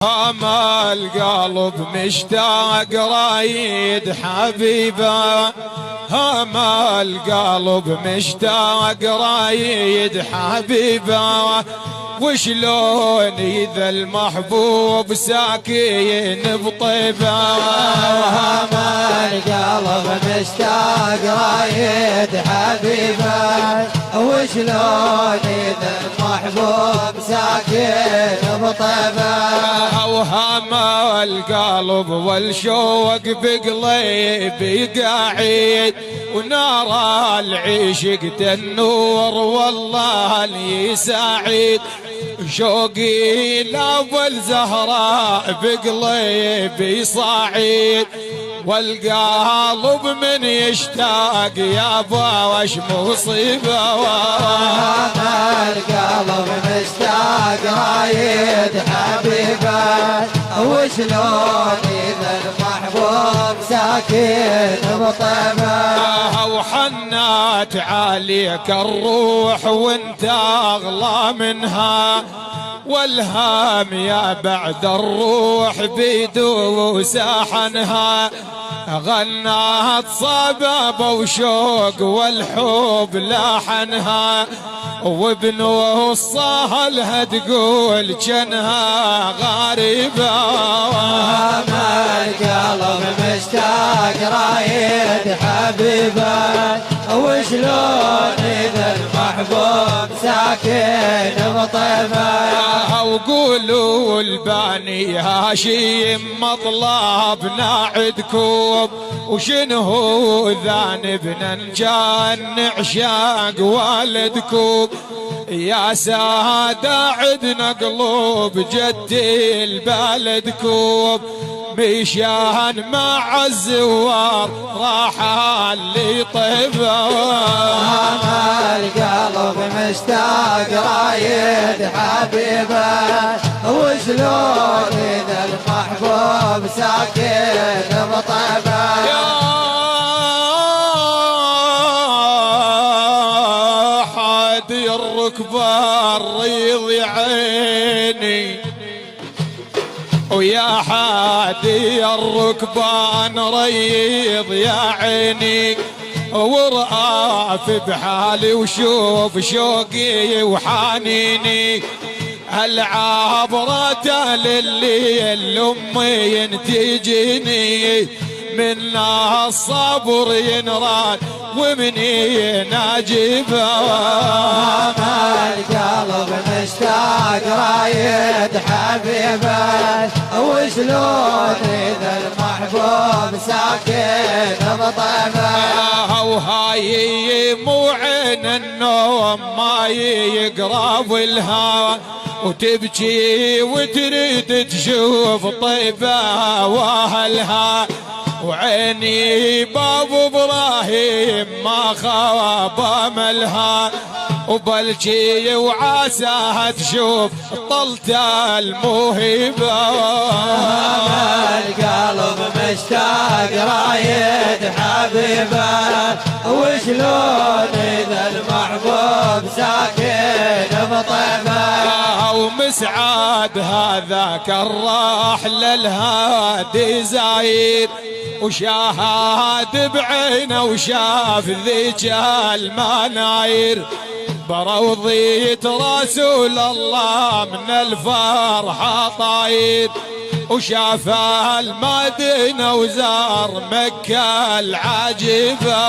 ما القلب مشتاق رايد حبيبه، ما القلب مشتاق رايد حبيبه، وشلون إذا المحبوب ساكن بطيبه. ما القلب مشتاق رايد حبيبه، وشلون إذا المحبوب ساكن بطيبه. أوهام القلب والشوق بقلبي قاعد، ونار العشق النور والله لي سعيد. شوقي لأبو الزهراء بقلبي صاعد، والقلب من يشتاق يابا وش مصيبه. القلب مشتاق رايد حبيبه، وشلون إذا المحبوب ساكن بطيبه. وحنات عليك الروح وانت اغلى منها، والهام يا بعد الروح بيدوس حنها. غنات صبابة وشوق والحب لاحنها، وبنوصها لها تقول جنها غريبة. ما القلب مشتاق رايد حبيبه، وشلون إذا المحبوب ساكن بطيبه. وقولوا الباني هاشم مطلبنا عدكم، وشنو ذانبنا كان نعشاق والدكم. يا سادة عدنا قلوب جدي البلدكم، مشان مع الزوار راح اللي طيبه. القلب مشتاق رايد حبيبه، وشلون إذا المحبوب ساكن بطيبه. يا حادي الركبان ريض عيني، ويا حادي الركبان ريض يا عيني، ورآف بحالي وشوف شوقي وحنيني. العبرة لليل أمي تجيني، من الصبر ينراد ومن يناجبه. القلب مشتاق رايد حبيبه، وشلون إذا المحبوب ساكن بطيبه. وهاي مو عين النوم ما يقرب الهوى، وتبكي وتريد تشوف طيبة واهلها. وعيني باب ابراهيم ما خاب املها، وبلجي وعاساها تشوف طلته الموهبه. القلب مشتاق رايد حبيبه، وشلون إذا المحبوب ساكن بطيبه. ومسعد هذاك الراح للهادي زايد، وشاهد بعينه وشاف ذيك المناير. بروضية رسول الله من الفرحة طاير، وشاف المدينة وزار مكة العجيبة.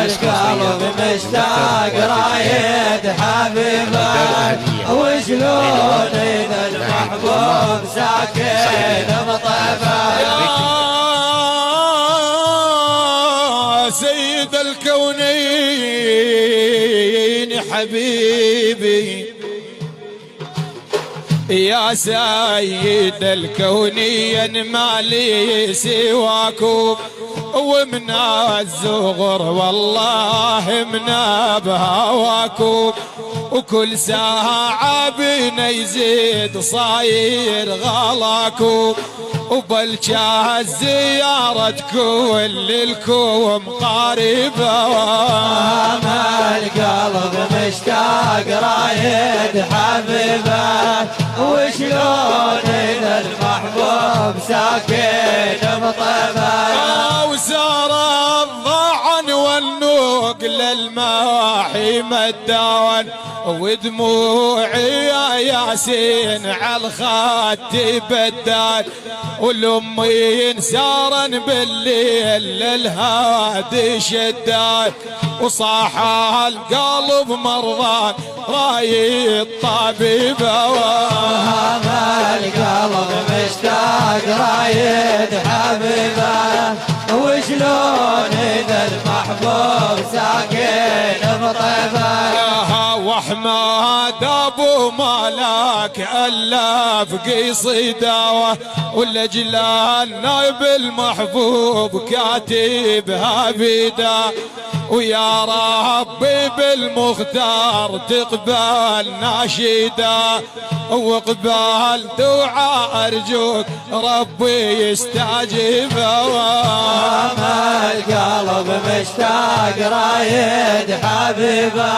القلب مشتاق رايد حبيبه، وشلون إذا المحبوب ساكن بطيبه. يا سيد الكونين حبيبي، يا سيد الكونين ما لي سواكم، ومن الزغر والله من بهواكم. وكل ساعة بنا يزيد صاير غلاكم، وبالجاه زيارة كل الكوم قريبة. القلب مشتاق رايد حبيبه، وشلون إذا المحبوب ساكن بطيبه. وزار الضعن والنوق للماحي مداون، ودموعي يا ياسين على الخد بدال، والأمي انسارا بالليل للهادي شدال، وصاح القلب مرضان رايد طبيبه. القلب مشتاق رايد حبيبه، وشلون إذا المحبوب ساكن بطيبه. واحمد ابو مالك الف قصيده، والاجل النايب المحبوب كاتبها بيده، ويا ربي بالمختار تقبل ناشده، وقبل دعاء ارجوك ربي يستجيبه. القلب مشتاق رايد حبيبه.